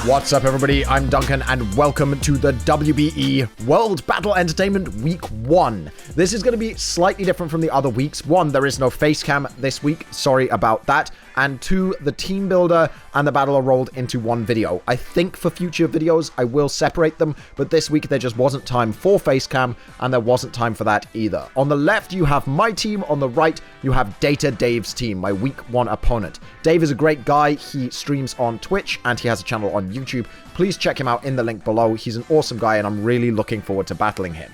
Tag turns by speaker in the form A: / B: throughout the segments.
A: What's up, everybody? I'm Duncan, and welcome to the WBE World Battle Entertainment Week 1. This is going to be slightly different from the other weeks. 1, there is no face cam this week. Sorry about that. And 2, the team builder and the battle are rolled into one video. I think for future videos, I will separate them, but this week there just wasn't time for face cam, and there wasn't time for that either. On the left, you have my team. On the right, you have Data Dave's team, my week 1 opponent. Dave is a great guy. He streams on Twitch, and he has a channel on YouTube. Please check him out in the link below. He's an awesome guy, and I'm really looking forward to battling him.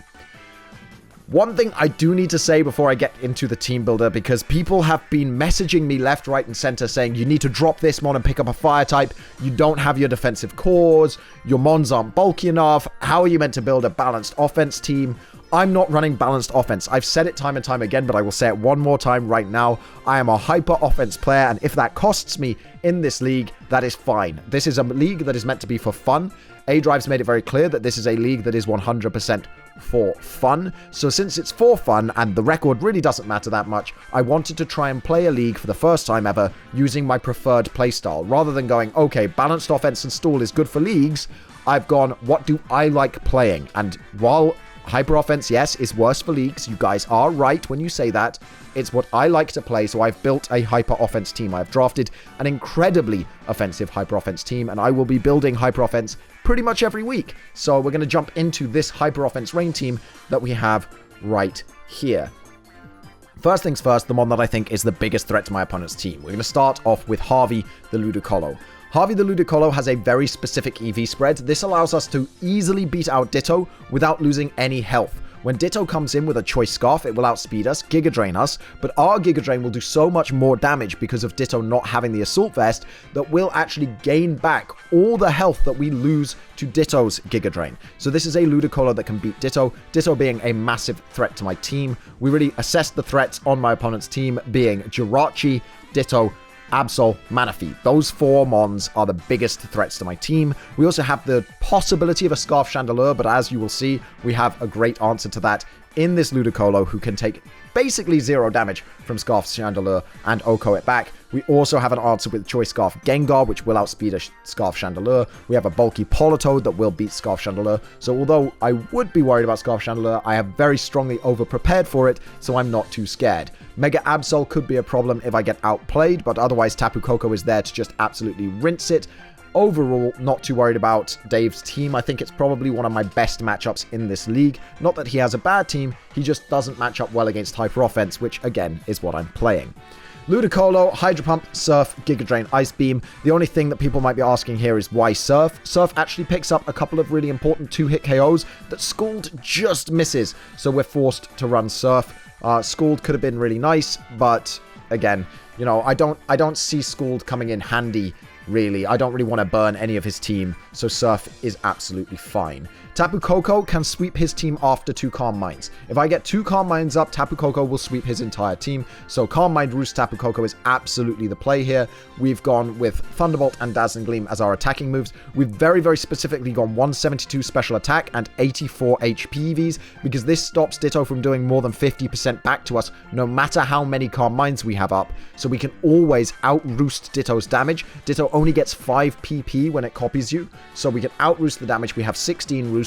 A: One thing I do need to say before I get into the team builder, because people have been messaging me left, right, and center saying, you need to drop this mon and pick up a fire type. You don't have your defensive cores. Your mons aren't bulky enough. How are you meant to build a balanced offense team? I'm not running balanced offense. I've said it time and time again, but I will say it one more time right now. I am a hyper offense player, and if that costs me in this league, that is fine. This is a league that is meant to be for fun. A-Drive's made it very clear that this is a league that is 100% for fun. So since it's for fun and the record really doesn't matter that much, I wanted to try and play a league for the first time ever using my preferred playstyle. Rather than going, okay, balanced offense and stall is good for leagues, I've gone, what do I like playing? And while hyper offense, yes, is worse for leagues, you guys are right when you say that, it's what I like to play, so I've built a hyper offense team. I've drafted an incredibly offensive hyper offense team, and I will be building hyper offense pretty much every week. So we're going to jump into this hyper offense rain team that we have right here. First things first, the mon that I think is the biggest threat to my opponent's team. We're going to start off with Harvey the Ludicolo. Harvey the Ludicolo has a very specific EV spread. This allows us to easily beat out Ditto without losing any health. When Ditto comes in with a Choice Scarf, it will outspeed us, Giga Drain us, but our Giga Drain will do so much more damage because of Ditto not having the Assault Vest that we'll actually gain back all the health that we lose to Ditto's Giga Drain. So this is a Ludicolo that can beat Ditto, Ditto being a massive threat to my team. We really assessed the threats on my opponent's team being Jirachi, Ditto, Absol, Manaphy. Those 4 mons are the biggest threats to my team. We also have the possibility of a Scarf Chandelure, but as you will see, we have a great answer to that in this Ludicolo, who can take basically 0 damage from Scarf Chandelure and Oko it back. We also have an answer with Choice Scarf Gengar, which will outspeed a Scarf Chandelure. We have a bulky Politoed that will beat Scarf Chandelure. So although I would be worried about Scarf Chandelure, I have very strongly over-prepared for it, so I'm not too scared. Mega Absol could be a problem if I get outplayed, but otherwise Tapu Koko is there to just absolutely rinse it. Overall, not too worried about Dave's team. I think it's probably one of my best matchups in this league. Not that he has a bad team, he just doesn't match up well against Hyper Offense, which again is what I'm playing. Ludicolo, Hydro Pump, Surf, Giga Drain, Ice Beam. The only thing that people might be asking here is why Surf? Surf actually picks up a couple of really important 2-hit KOs that Scald just misses, so we're forced to run Surf. Scald could have been really nice, but again, you know, I don't see Scald coming in handy. Really, I don't really want to burn any of his team, so Surf is absolutely fine. Tapu Koko can sweep his team after 2 Calm Minds. If I get 2 Calm Minds up, Tapu Koko will sweep his entire team, so Calm Mind Roost Tapu Koko is absolutely the play here. We've gone with Thunderbolt and Dazzling Gleam as our attacking moves. We've very, very specifically gone 172 special attack and 84 HP EVs, because this stops Ditto from doing more than 50% back to us, no matter how many Calm Minds we have up, so we can always out-roost Ditto's damage. Ditto only gets 5 PP when it copies you, so we can out-roost the damage. We have 16 roosts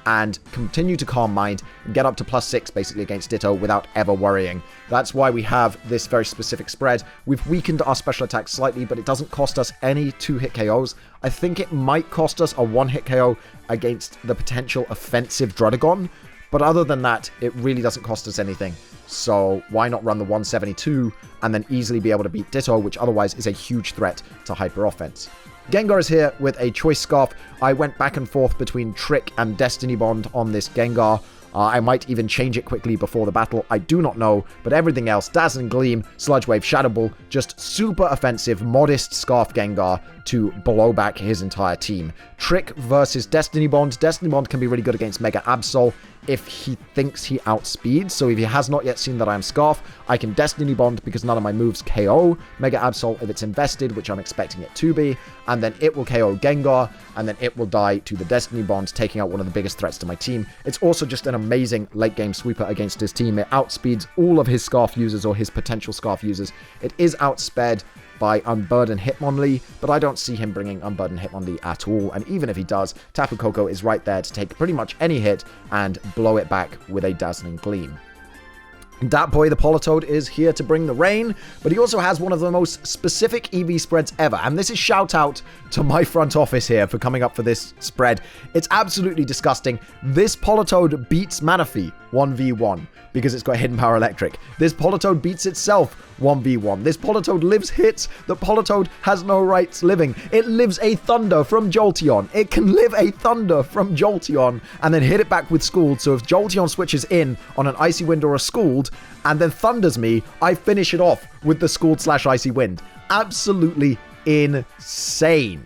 A: and continue to Calm Mind and get up to +6 basically against Ditto without ever worrying. That's why we have this very specific spread. We've weakened our special attack slightly, but it doesn't cost us any 2-hit KOs. I think it might cost us a 1-hit KO against the potential offensive Druddigon, but other than that, it really doesn't cost us anything. So why not run the 172 and then easily be able to beat Ditto, which otherwise is a huge threat to Hyper Offense. Gengar is here with a Choice Scarf. I went back and forth between Trick and Destiny Bond on this Gengar. I might even change it quickly before the battle. I do not know, but everything else, Dazzling Gleam, Sludge Wave, Shadow Ball, just super offensive, modest Scarf Gengar to blow back his entire team. Trick versus Destiny Bond. Destiny Bond can be really good against Mega Absol. if he thinks he outspeeds. So if he has not yet seen that I am Scarf, I can Destiny Bond because none of my moves KO Mega Absol if it's invested, which I'm expecting it to be. And then it will KO Gengar, and then it will die to the Destiny Bond, taking out one of the biggest threats to my team. It's also just an amazing late game sweeper against his team. It outspeeds all of his Scarf users or his potential Scarf users. It is outsped by Unburden Hitmonlee, but I don't see him bringing Unburden Hitmonlee at all, and even if he does, Tapu Koko is right there to take pretty much any hit and blow it back with a Dazzling Gleam. Dat Boy the Politoed is here to bring the rain, but he also has one of the most specific EV spreads ever, and this is shout out to my front office here for coming up for this spread. It's absolutely disgusting. This Politoed beats Manaphy 1v1 because it's got Hidden Power Electric. This Politoed beats itself 1v1. This Politoed lives hits that Politoed has no rights living. It lives a Thunder from Jolteon. It can live a Thunder from Jolteon and then hit it back with Scald. So if Jolteon switches in on an Icy Wind or a Scald and then Thunders me, I finish it off with the Scald / Icy Wind. Absolutely insane.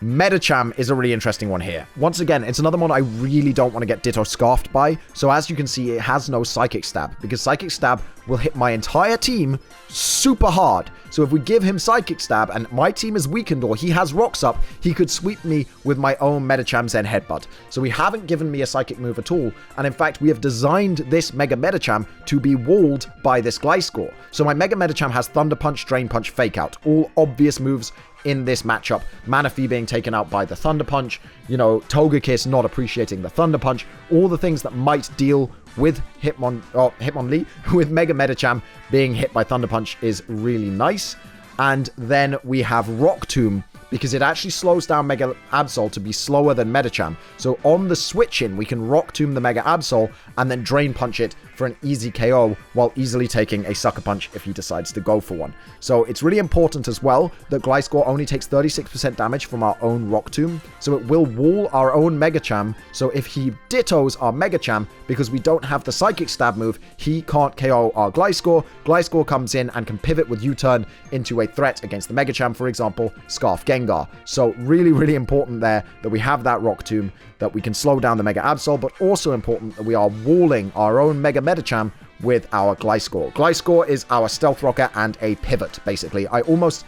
A: Medicham is a really interesting one here. Once again, it's another one I really don't want to get Ditto Scarfed by. So as you can see, it has no Psychic Stab, because Psychic Stab will hit my entire team super hard. So if we give him Psychic Stab and my team is weakened or he has rocks up, he could sweep me with my own Medicham Zen Headbutt. So we haven't given me a Psychic move at all. And in fact, we have designed this Mega Medicham to be walled by this Gliscor. So my Mega Medicham has Thunder Punch, Drain Punch, Fake Out. All obvious moves in this matchup. Manaphy being taken out by the Thunder Punch, you know, Togekiss not appreciating the Thunder Punch, all the things that might deal with Hitmonlee, with Mega Medicham being hit by Thunder Punch is really nice. And then we have Rock Tomb, because it actually slows down Mega Absol to be slower than Medicham. So on the switch-in, we can Rock Tomb the Mega Absol and then Drain Punch it for an easy KO while easily taking a Sucker Punch if he decides to go for one. So it's really important as well that Gliscor only takes 36% damage from our own Rock Tomb. So it will wall our own Megacham. So if he dittos our Megacham, because we don't have the Psychic Stab move, he can't KO our Gliscor. Gliscor comes in and can pivot with U-turn into a threat against the Megacham, for example, Scarf Gengar. So really, really important there that we have that Rock Tomb, that we can slow down the Mega Absol, but also important that we are walling our own Mega Medicham with our Gliscor. Gliscor is our Stealth Rocker and a pivot, basically. I almost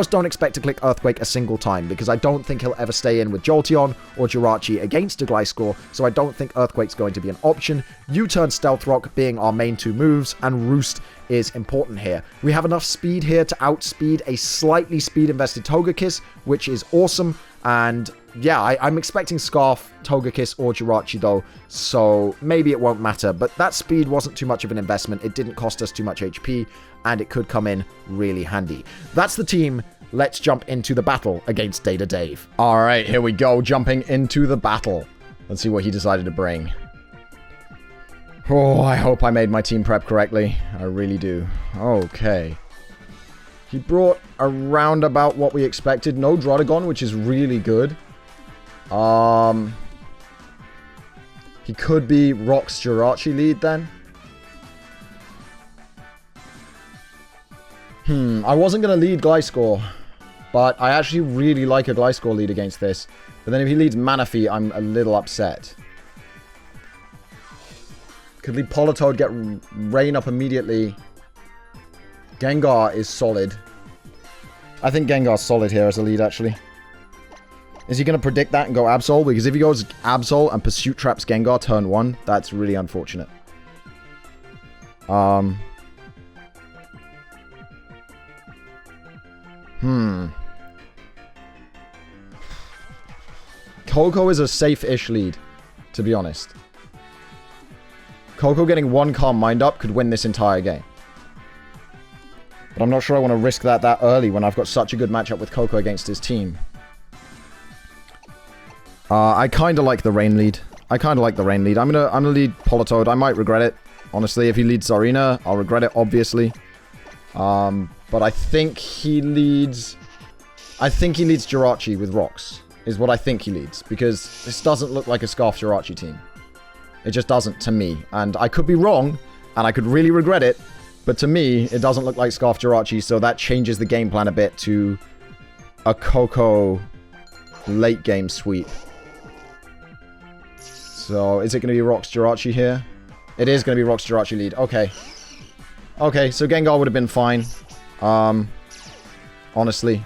A: don't expect to click Earthquake a single time, because I don't think he'll ever stay in with Jolteon or Jirachi against a Gliscor, so I don't think Earthquake's going to be an option. U-turn Stealth Rock being our main two moves, and Roost is important here. We have enough speed here to outspeed a slightly speed-invested Togekiss, which is awesome, and yeah, I'm expecting Scarf, Togekiss, or Jirachi though, so maybe it won't matter, but that speed wasn't too much of an investment. It didn't cost us too much HP, and it could come in really handy. That's the team. Let's jump into the battle against Data Dave. Alright, here we go, jumping into the battle. Let's see what he decided to bring. Oh, I hope I made my team prep correctly. I really do. Okay. He brought around about what we expected. No Drotagon, which is really good. He could be Rock's Jirachi lead then. I wasn't going to lead Gliscor, but I actually really like a Gliscor lead against this. But then if he leads Manaphy, I'm a little upset. Could lead Politoed, get Rain up immediately. Gengar is solid. I think Gengar's solid here as a lead, actually. Is he going to predict that and go Absol? Because if he goes Absol and Pursuit Traps Gengar turn 1, that's really unfortunate. Koko is a safe-ish lead, to be honest. Koko getting one Calm Mind up could win this entire game. But I'm not sure I want to risk that early when I've got such a good matchup with Koko against his team. I kind of like the Rain lead. I'm gonna lead Politoed. I might regret it. Honestly, if he leads Zarina, I'll regret it, obviously. But I think he leads Jirachi with rocks, is what I think he leads. Because this doesn't look like a Scarf Jirachi team. It just doesn't to me. And I could be wrong, and I could really regret it. But to me, it doesn't look like Scarf Jirachi, so that changes the game plan a bit to a Koko late game sweep. So, is it going to be Rocks Jirachi here? It is going to be Rocks Jirachi lead. Okay. Okay, so Gengar would have been fine. Honestly.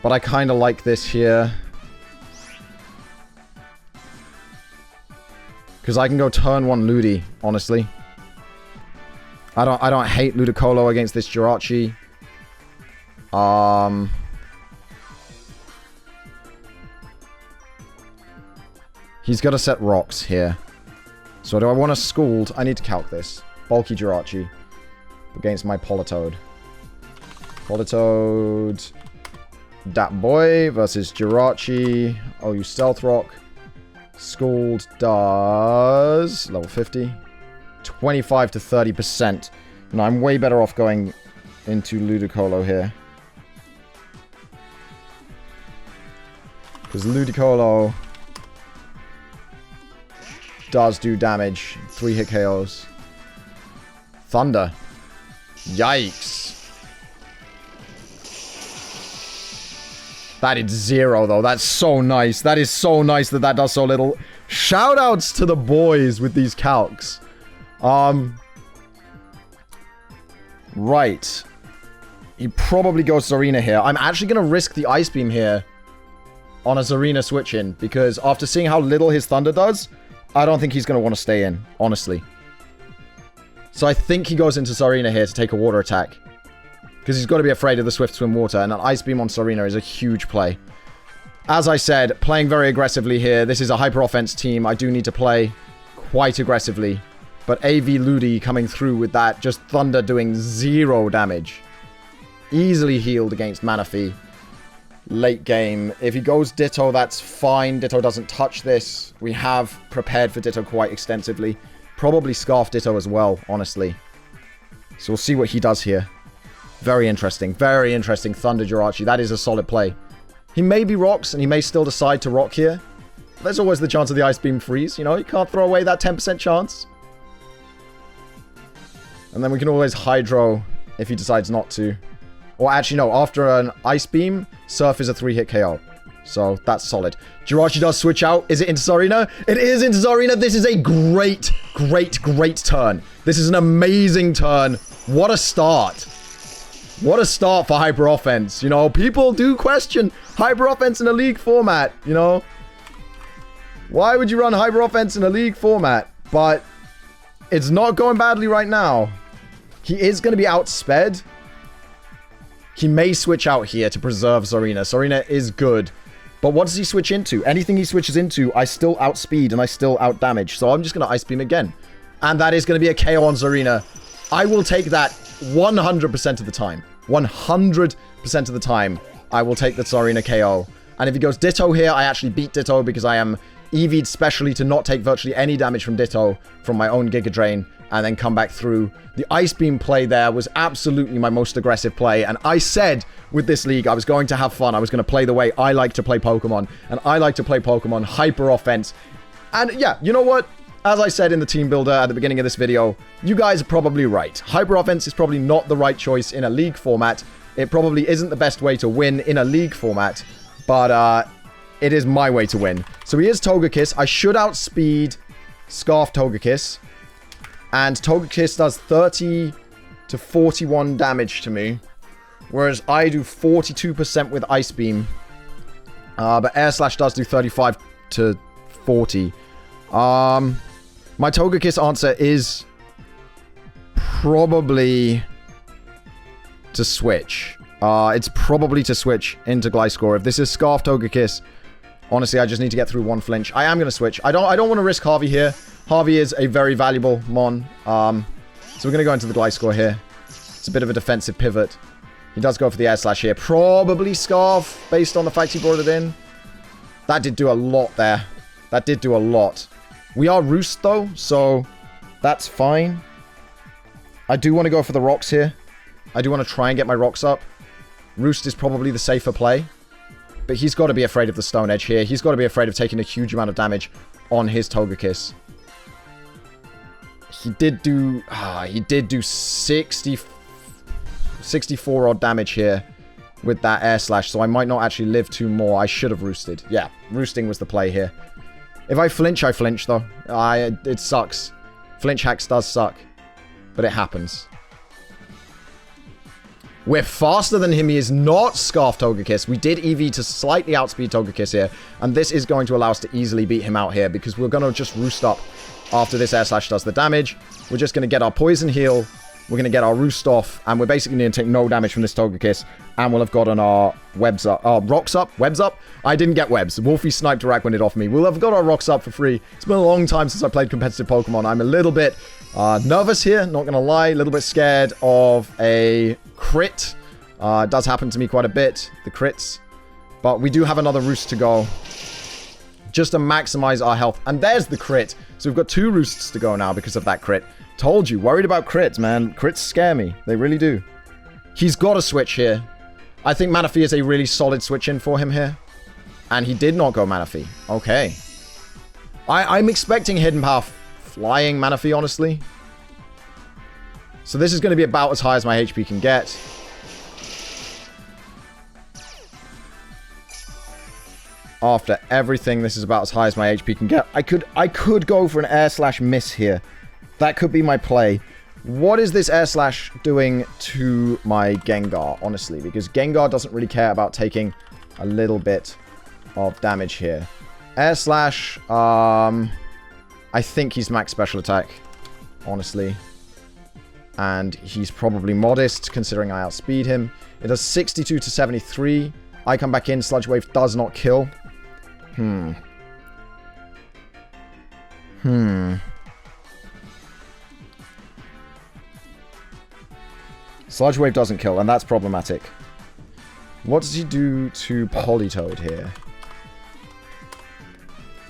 A: But I kind of like this here. Because I can go turn 1 Ludi, honestly. I don't hate Ludicolo against this Jirachi. He's got to set rocks here. So do I want to Scald? I need to calc this. Bulky Jirachi against my Politoed. Politoed. Dat Boy versus Jirachi. Oh, you Stealth Rock. Scald does level 50. 25 to 30%. No, I'm way better off going into Ludicolo here. Because Ludicolo does do damage. 3-hit KOs. Thunder. Yikes. That is 0, though. That's so nice. That is so nice that that does so little. Shoutouts to the boys with these calcs. Right. He probably goes Zarina here. I'm actually going to risk the Ice Beam here on a Zarina switch in, because after seeing how little his Thunder does, I don't think he's going to want to stay in, honestly. So I think he goes into Zarina here to take a water attack. Because he's got to be afraid of the Swift Swim Water, and an Ice Beam on Zarina is a huge play. As I said, playing very aggressively here. This is a hyper offense team. I do need to play quite aggressively. But AV Ludi coming through with that, just Thunder doing 0 damage. Easily healed against Manaphy. Late game. If he goes Ditto, that's fine. Ditto doesn't touch this. We have prepared for Ditto quite extensively. Probably Scarf Ditto as well, honestly. So we'll see what he does here. Very interesting. Very interesting. Thunder Jirachi. That is a solid play. He may be Rocks, and he may still decide to Rock here. There's always the chance of the Ice Beam freeze. You know, you can't throw away that 10% chance. And then we can always Hydro if he decides not to. Or actually, no. After an Ice Beam, Surf is a 3-hit KO. So, that's solid. Jirachi does switch out. Is it into Zarina? It is into Zarina. This is a great, great, great turn. This is an amazing turn. What a start. What a start for Hyper Offense. You know, people do question Hyper Offense in a League format, you know. Why would you run Hyper Offense in a League format? But it's not going badly right now. He is going to be outsped. He may switch out here to preserve Zarina. Zarina is good. But what does he switch into? Anything he switches into, I still outspeed and I still outdamage. So I'm just going to Ice Beam again. And that is going to be a KO on Zarina. I will take that 100% of the time. 100% of the time, I will take the Zarina KO. And if he goes Ditto here, I actually beat Ditto because I am EV'd specially to not take virtually any damage from Ditto from my own Giga Drain and then come back through. The Ice Beam play there was absolutely my most aggressive play. And I said with this league, I was going to have fun. I was going to play the way I like to play Pokemon. And I like to play Pokemon Hyper Offense. And yeah, you know what? As I said in the team builder at the beginning of this video, you guys are probably right. Hyper Offense is probably not the right choice in a league format. It probably isn't the best way to win in a league format. But it is my way to win. So he is Togekiss. I should outspeed Scarf Togekiss. And Togekiss does 30 to 41 damage to me. Whereas I do 42% with Ice Beam. But Air Slash does do 35 to 40. My Togekiss answer is probably to switch. It's probably to switch into Gliscor. If this is Scarf Togekiss, honestly, I just need to get through one flinch. I am going to switch. I don't want to risk Harvey here. Harvey is a very valuable Mon. So we're going to go into the Gliscor here. It's a bit of a defensive pivot. He does go for the Air Slash here. Probably Scarf, based on the fact he brought it in. That did do a lot there. That did do a lot. We are Roost, though, so that's fine. I do want to go for the rocks here. I do want to try and get my rocks up. Roost is probably the safer play. But he's got to be afraid of the Stone Edge here. He's got to be afraid of taking a huge amount of damage on his Togekiss. He did do 64 odd damage here with that air slash, so I might not actually live 2 more. I should have roosted. Yeah, roosting was the play here. If I flinch, I flinch, though. It sucks. Flinch hacks does suck. But it happens. We're faster than him. He is not Scarf Togekiss. We did EV to slightly outspeed Togekiss here. And this is going to allow us to easily beat him out here. Because we're going to just roost up after this air slash does the damage. We're just going to get our poison heal. We're going to get our roost off. And we're basically going to take no damage from this Togekiss. And we'll have gotten our webs up. Rocks up. Webs up. I didn't get webs. Wolfie sniped a Rakwanid off me. We'll have got our rocks up for free. It's been a long time since I played competitive Pokemon. I'm a little bit nervous here. Not going to lie. A little bit scared of a crit. It does happen to me quite a bit. The crits. But we do have another roost to go. Just to maximize our health. And there's the crit. So we've got 2 roosts to go now because of that crit. Told you. Worried about crits, man. Crits scare me. They really do. He's got to switch here. I think Manaphy is a really solid switch in for him here. And he did not go Manaphy. Okay. I'm expecting Hidden Power flying Manaphy, honestly. So this is going to be about as high as my HP can get. After everything, this is about as high as my HP can get. I could go for an air slash miss here. That could be my play. What is this air slash doing to my Gengar, honestly? Because Gengar doesn't really care about taking a little bit of damage here. Air slash, I think he's max special attack, honestly. And he's probably modest, considering I outspeed him. It does 62 to 73. I come back in, Sludge Wave does not kill. Sludge Wave doesn't kill, and that's problematic. What does he do to Politoed here?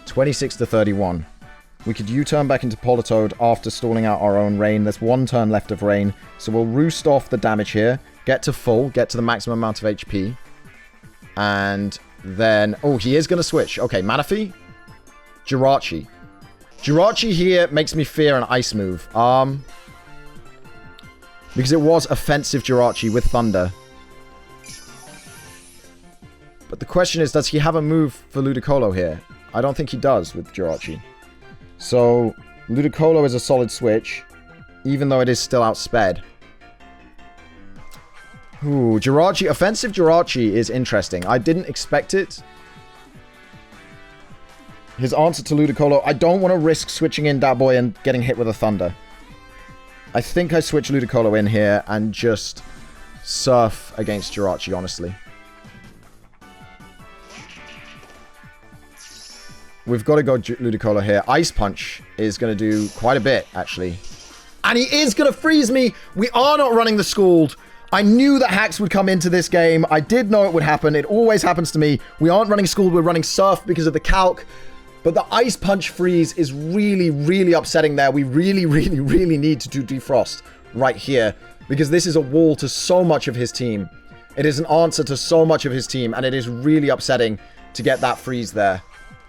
A: 26 to 31. We could U-turn back into Politoed after stalling out our own Rain. There's 1 turn left of Rain. So we'll roost off the damage here. Get to full. Get to the maximum amount of HP. And then... Oh, he is going to switch. Okay, Manaphy. Jirachi. Jirachi here makes me fear an Ice move. Because it was offensive Jirachi with Thunder. But the question is, does he have a move for Ludicolo here? I don't think he does with Jirachi. So, Ludicolo is a solid switch, even though it is still outsped. Ooh, Jirachi, offensive Jirachi is interesting. I didn't expect it. His answer to Ludicolo, I don't want to risk switching in that boy and getting hit with a Thunder. I think I switch Ludicolo in here and just surf against Jirachi, honestly. We've got to go Ludicolo here. Ice Punch is going to do quite a bit, actually. And he is going to freeze me. We are not running the Scald. I knew that hacks would come into this game. I did know it would happen. It always happens to me. We aren't running Scald. We're running Surf because of the calc. But the Ice Punch freeze is really, really upsetting there. We really, really, really need to do Defrost right here. Because this is a wall to so much of his team. It is an answer to so much of his team. And it is really upsetting to get that freeze there.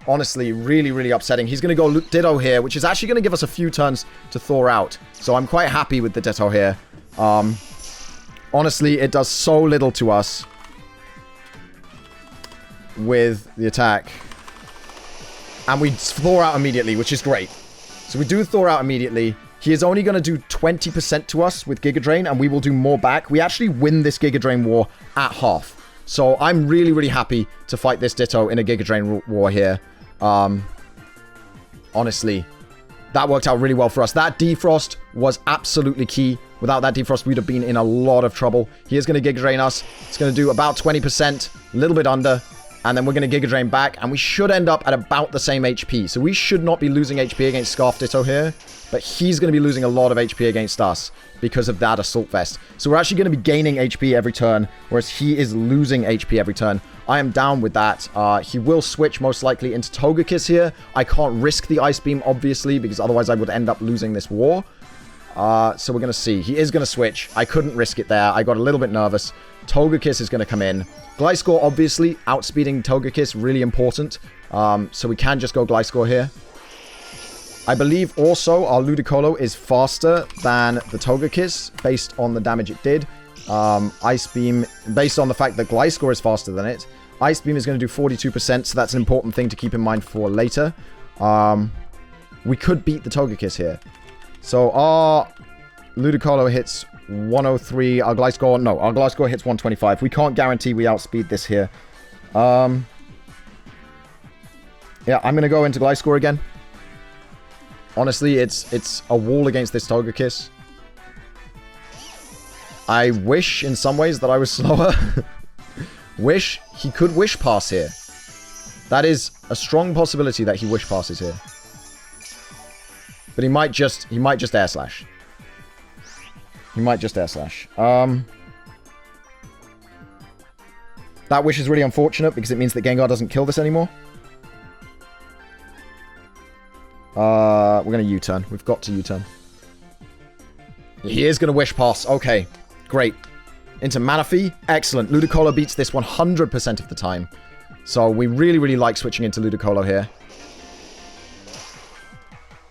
A: Honestly, really, really upsetting. He's going to go Ditto here, which is actually going to give us a few turns to thaw out. So I'm quite happy with the Ditto here. Honestly, it does so little to us with the attack. And we thaw out immediately, which is great. So we do thaw out immediately. He is only going to do 20% to us with Giga Drain, and we will do more back. We actually win this Giga Drain war at half. So I'm really, really happy to fight this Ditto in a Giga Drain war here. Honestly, that worked out really well for us. That Defrost was absolutely key. Without that Defrost, we'd have been in a lot of trouble. He is going to Giga Drain us. It's going to do about 20%, a little bit under. And then we're going to Giga Drain back, and we should end up at about the same HP. So we should not be losing HP against Scarf Ditto here, but he's going to be losing a lot of HP against us because of that Assault Vest. So we're actually going to be gaining HP every turn, whereas he is losing HP every turn. I am down with that. He will switch most likely into Togekiss here. I can't risk the Ice Beam, obviously, because otherwise I would end up losing this war. So we're going to see. He is going to switch. I couldn't risk it there. I got a little bit nervous. Togekiss is going to come in. Gliscor, obviously, outspeeding Togekiss, really important. So we can just go Gliscor here. I believe also our Ludicolo is faster than the Togekiss, based on the damage it did. Ice Beam, based on the fact that Gliscor is faster than it, Ice Beam is going to do 42%, so that's an important thing to keep in mind for later. We could beat the Togekiss here. So our Ludicolo hits 103, our Gliscor hits 125. We can't guarantee we outspeed this here. Yeah, I'm going to go into Gliscor again. Honestly, it's a wall against this Togekiss. I wish, in some ways, that I was slower. He could Wish Pass here. That is a strong possibility that he Wish Passes here. But he might just Air Slash. He might just Air Slash. That Wish is really unfortunate because it means that Gengar doesn't kill this anymore. We're going to U-turn. We've got to U-turn. He is going to Wish Pass. Okay. Great. Into Manaphy. Excellent. Ludicolo beats this 100% of the time. So we really, really like switching into Ludicolo here.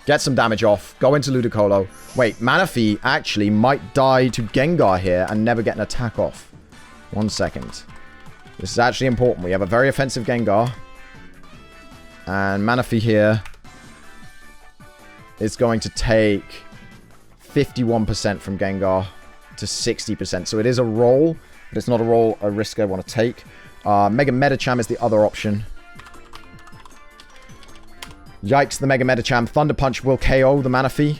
A: Get some damage off. Go into Ludicolo. Wait, Manaphy actually might die to Gengar here and never get an attack off. 1 second. This is actually important. We have a very offensive Gengar. And Manaphy here is going to take 51% from Gengar to 60%. So it is a roll, but it's not a risk I want to take. Mega Medicham is the other option. Yikes, the Mega Medicham. Thunder Punch will KO the Manaphy.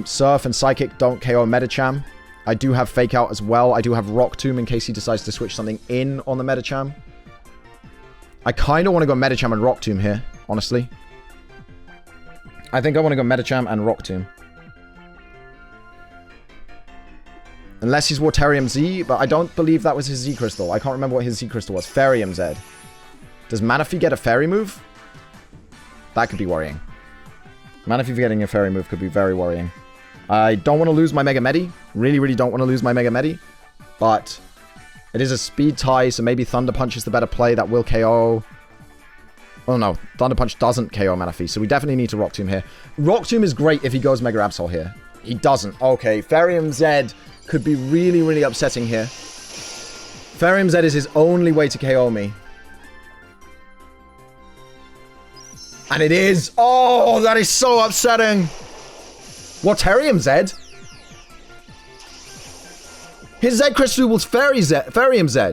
A: Surf and Psychic don't KO Medicham. I do have Fake Out as well. I do have Rock Tomb in case he decides to switch something in on the Medicham. I kind of want to go Medicham and Rock Tomb here, honestly. I think I want to go Medicham and Rock Tomb. Unless he's Waterium Z, but I don't believe that was his Z Crystal. I can't remember what his Z Crystal was. Fairium Z. Does Manaphy get a Fairy move? That could be worrying. Manaphy getting a Fairy move could be very worrying. I don't want to lose my Mega Medi. Really, really don't want to lose my Mega Medi. But it is a speed tie, so maybe Thunder Punch is the better play. That will KO. Oh no, Thunder Punch doesn't KO Manaphy, so we definitely need to Rock Tomb here. Rock Tomb is great if he goes Mega Absol here. He doesn't. Okay, Fairium Z could be really, really upsetting here. Fairium Z is his only way to KO me. And it is. Oh, that is so upsetting. Waterium Z? His Z Crystal was Fairium Z.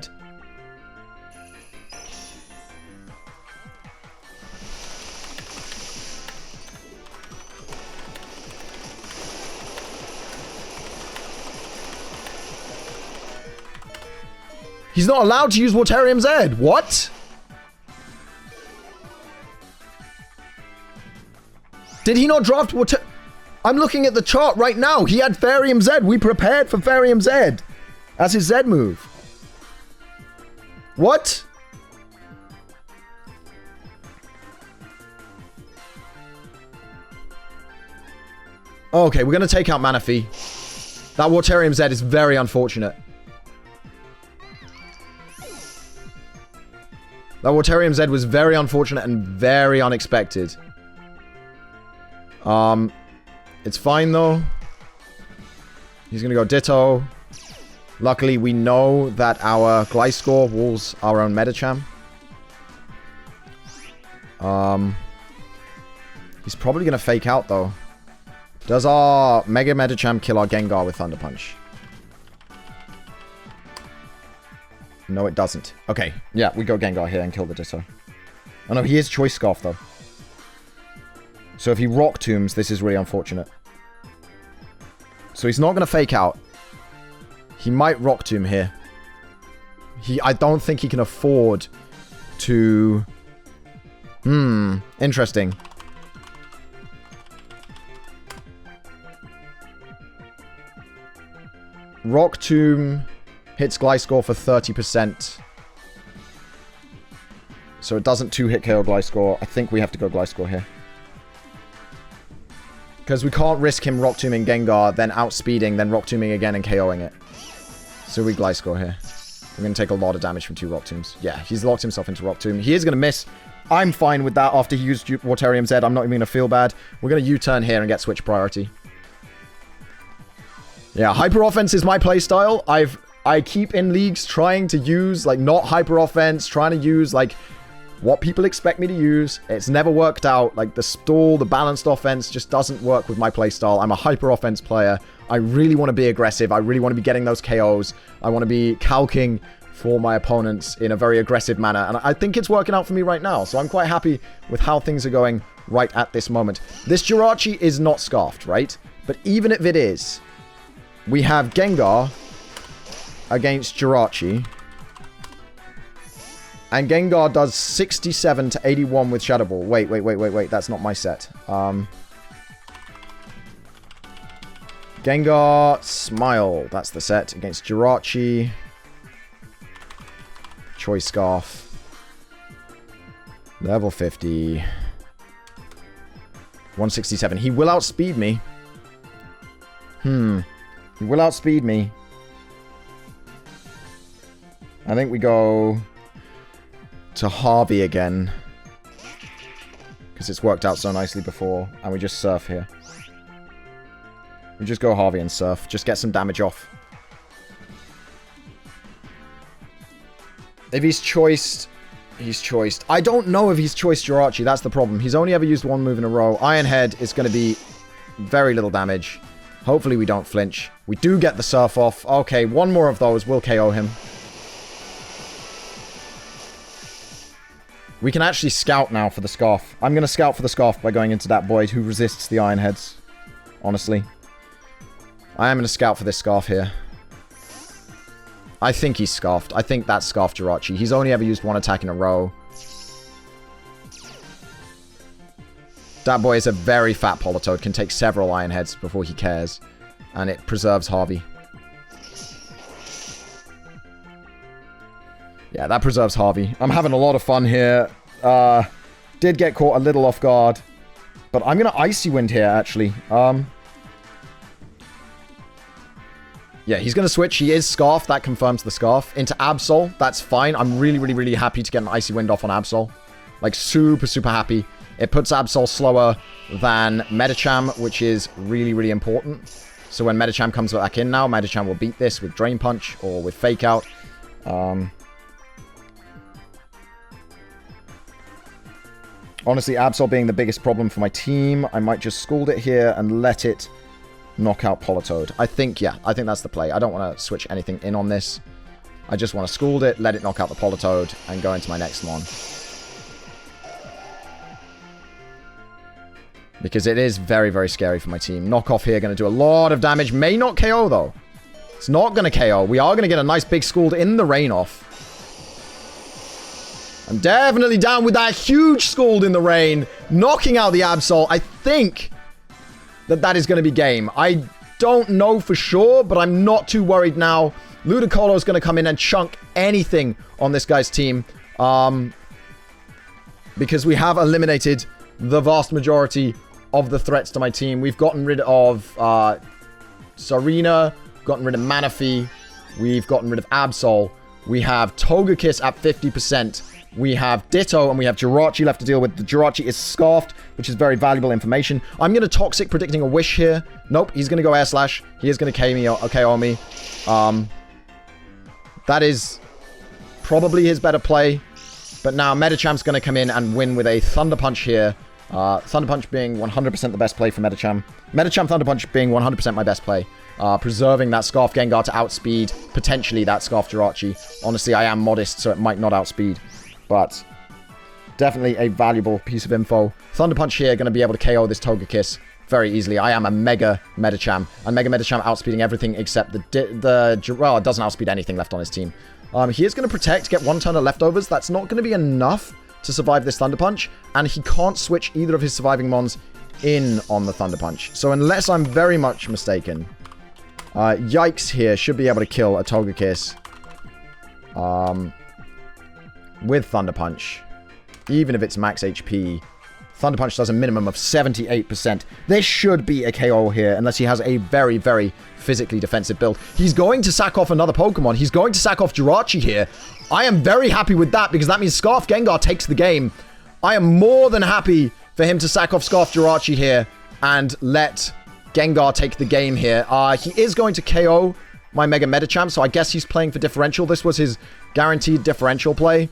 A: He's not allowed to use Waterium Z. What? Did he not draft Water... I'm looking at the chart right now. He had Fairium Z. We prepared for Fairium Z as his Z move. What? Okay, we're going to take out Manaphy. That Waterium Z is very unfortunate. That Waterium Z was very unfortunate and very unexpected. It's fine though. He's gonna go Ditto. Luckily, we know that our Gliscor walls our own Medicham. He's probably gonna Fake Out though. Does our Mega Medicham kill our Gengar with Thunder Punch? No, it doesn't. Okay, yeah, we go Gengar here and kill the Ditto. Oh no, he is Choice Scarf though. So if he Rock Tombs, this is really unfortunate. So he's not going to Fake Out. He might Rock Tomb here. I don't think he can afford to... interesting. Rock Tomb hits Gliscor for 30%. So it doesn't 2-hit KO Gliscor. I think we have to go Gliscor here. Because we can't risk him Rock Tombing Gengar, then outspeeding, then Rock Tombing again and KOing it. So we Gliscor here. We're going to take a lot of damage from 2 Rock Tombs. Yeah, he's locked himself into Rock Tomb. He is going to miss. I'm fine with that after he used Waterium Z. I'm not even going to feel bad. We're going to U-turn here and get switch priority. Yeah, Hyper Offense is my playstyle. I keep in leagues trying to use, like, not hyper offense, trying to use, like, what people expect me to use. It's never worked out. Like, the stall, the balanced offense just doesn't work with my playstyle. I'm a hyper offense player. I really want to be aggressive. I really want to be getting those KOs. I want to be calking for my opponents in a very aggressive manner. And I think it's working out for me right now. So I'm quite happy with how things are going right at this moment. This Jirachi is not scarfed, right? But even if it is, we have Gengar against Jirachi. And Gengar does 67 to 81 with Shadow Ball. Wait. That's not my set. Gengar Smile. That's the set against Jirachi. Choice Scarf. Level 50. 167. He will outspeed me. He will outspeed me. I think we go to Harvey again. Because it's worked out so nicely before. And we just Surf here. We just go Harvey and Surf. Just get some damage off. If he's choiced, he's choiced. I don't know if he's choiced Jirachi. That's the problem. He's only ever used one move in a row. Iron Head is going to be very little damage. Hopefully we don't flinch. We do get the Surf off. Okay, one more of those will KO him. We can actually scout now for the Scarf. I'm going to scout for the Scarf by going into that Void who resists the Iron Heads. Honestly. I am going to scout for this Scarf here. I think he's Scarfed. I think that's Scarfed Jirachi. He's only ever used one attack in a row. That boy is a very fat Politoed. Can take several Iron Heads before he cares. And it preserves Harvey. Yeah, that preserves Harvey. I'm having a lot of fun here. Did get caught a little off guard. But I'm going to Icy Wind here, actually. Yeah, he's going to switch. He is Scarf. That confirms the Scarf. Into Absol. That's fine. I'm really happy to get an Icy Wind off on Absol. Like, super happy. It puts Absol slower than Medicham, which is really important. So when Medicham comes back in now, Medicham will beat this with Drain Punch or with Fake Out. Honestly, Absol being the biggest problem for my team, I might just Scald it here and let it knock out Politoed. I think that's the play. I don't want to switch anything in on this. I just want to Scald it, let it knock out the Politoed, and go into my next one. Because it is very scary for my team. Knockoff here, going to do a lot of damage. May not KO, though. It's not going to KO. We are going to get a nice big Scald in the Rain off. I'm definitely down with that huge Scald in the Rain. Knocking out the Absol. I think that is going to be game. I don't know for sure, but I'm not too worried now. Ludicolo is going to come in and chunk anything on this guy's team. Because we have eliminated the vast majority of the threats to my team. We've gotten rid of Sarina, gotten rid of Manaphy, we've gotten rid of Absol. We have Togekiss at 50%. We have Ditto, and we have Jirachi left to deal with. The Jirachi is Scarfed, which is very valuable information. I'm going to Toxic, predicting a Wish here. Nope, he's going to go Air Slash. He is going to KO me. That is probably his better play. But now Medicham's going to come in and win with a Thunder Punch here. Thunder Punch being 100% the best play for Medicham. Medicham Thunder Punch being 100% my best play. Preserving that Scarf Gengar to outspeed, potentially, that Scarf Jirachi. Honestly, I am modest, so it might not outspeed. But definitely a valuable piece of info. Thunder Punch here, going to be able to KO this Togekiss very easily. I am a Mega Medicham. And Mega Medicham outspeeding everything except well, it doesn't outspeed anything left on his team. He is going to Protect, get one turn of leftovers. That's not going to be enough to survive this Thunder Punch. And he can't switch either of his surviving Mons in on the Thunder Punch. So unless I'm very much mistaken, Yikes here should be able to kill a Togekiss. With Thunder Punch. Even if it's max HP, Thunder Punch does a minimum of 78%. There should be a KO here, unless he has a very physically defensive build. He's going to sack off another Pokemon. He's going to sack off Jirachi here. I am very happy with that, because that means Scarf Gengar takes the game. I am more than happy for him to sack off Scarf Jirachi here, and let Gengar take the game here. He is going to KO my Mega Medicham, so I guess he's playing for differential. This was his guaranteed differential play.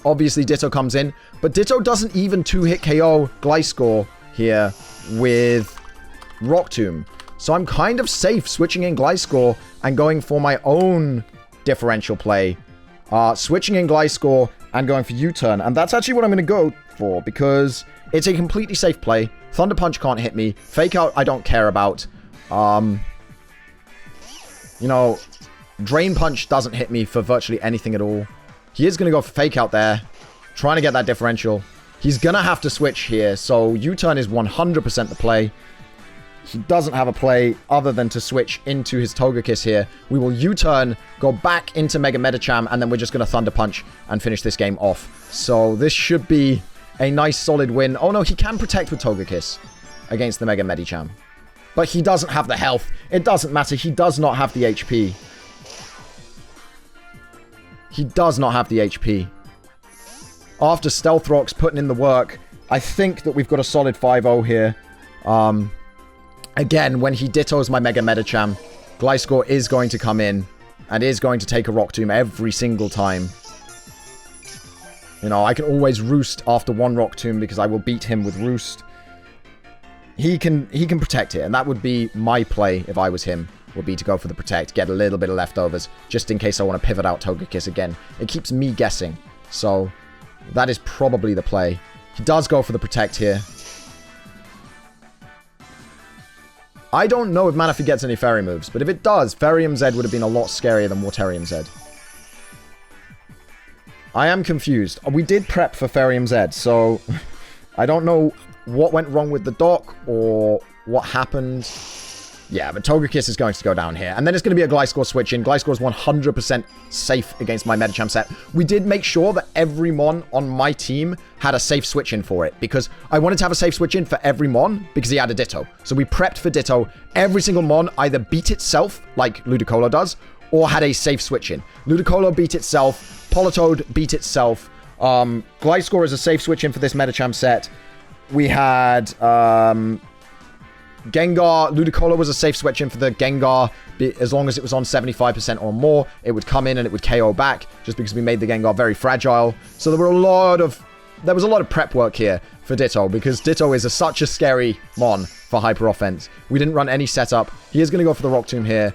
A: Obviously, Ditto comes in, but Ditto doesn't even 2-hit KO Gliscor here with Rock Tomb. So I'm kind of safe switching in Gliscor and going for my own differential play. Switching in Gliscor and going for U-turn. And that's actually what I'm going to go for because it's a completely safe play. Thunder Punch can't hit me. Fake Out I don't care about. You know, Drain Punch doesn't hit me for virtually anything at all. He is going to go for Fake Out there. Trying to get that differential. He's going to have to switch here. So U-turn is 100% the play. He doesn't have a play other than to switch into his Togekiss here. We will U-turn, go back into Mega Medicham, and then we're just going to Thunder Punch and finish this game off. So this should be a nice solid win. Oh no, he can protect with Togekiss against the Mega Medicham. But he doesn't have the health. It doesn't matter. He does not have the HP. He does not have the HP. After Stealth Rocks putting in the work, I think that we've got a solid 5-0 here. Again, when he dittos my Mega Medicham, Gliscor is going to come in and is going to take a Rock Tomb every single time. You know, I can always Roost after one Rock Tomb because I will beat him with Roost. He can protect it, and that would be my play if I was him, would be to go for the Protect, get a little bit of leftovers, just in case I want to pivot out Togekiss again. It keeps me guessing, so that is probably the play. He does go for the Protect here. I don't know if Manaphy gets any Fairy moves, but if it does, Fairyum Z would have been a lot scarier than Waterium Z. I am confused. We did prep for Fairyum Z, so I don't know what went wrong with the dock or what happened. Yeah, but Togekiss is going to go down here. And then it's going to be a Gliscor switch in. Gliscor is 100% safe against my Medicham set. We did make sure that every Mon on my team had a safe switch in for it. Because I wanted to have a safe switch in for every Mon because he had a Ditto. So we prepped for Ditto. Every single Mon either beat itself, like Ludicolo does, or had a safe switch in. Ludicolo beat itself. Politoed beat itself. Gliscor is a safe switch in for this Medicham set. We had Gengar. Ludicolo was a safe switch in for the Gengar. As long as it was on 75% or more, it would come in and it would KO back, just because we made the Gengar very fragile. So there was a lot of prep work here for Ditto, because Ditto is such a scary Mon for Hyper Offense. We didn't run any setup. He is going to go for the Rock Tomb here.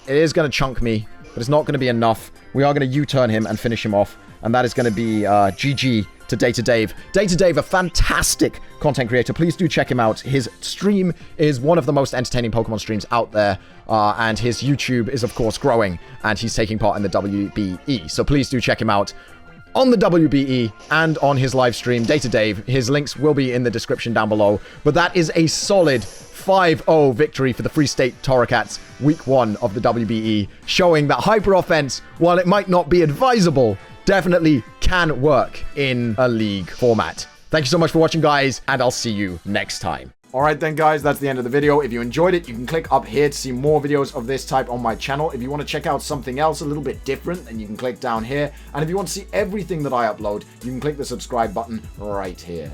A: It is going to chunk me, but it's not going to be enough. We are going to U-turn him and finish him off, and that is going to be GG to Data Dave. Data Dave, a fantastic content creator. Please do check him out. His stream is one of the most entertaining Pokemon streams out there, and his YouTube is, of course, growing, and he's taking part in the WBE. So please do check him out on the WBE and on his live stream, Data Dave. His links will be in the description down below. But that is a solid 5-0 victory for the Freestate Torracats week 1 of the WBE, showing that Hyper Offense, while it might not be advisable, definitely can work in a league format. Thank you so much for watching, guys, and I'll see you next time. Alright then, guys, that's the end of the video. If you enjoyed it, you can click up here to see more videos of this type on my channel. If you want to check out something else a little bit different, then you can click down here. And if you want to see everything that I upload, you can click the subscribe button right here.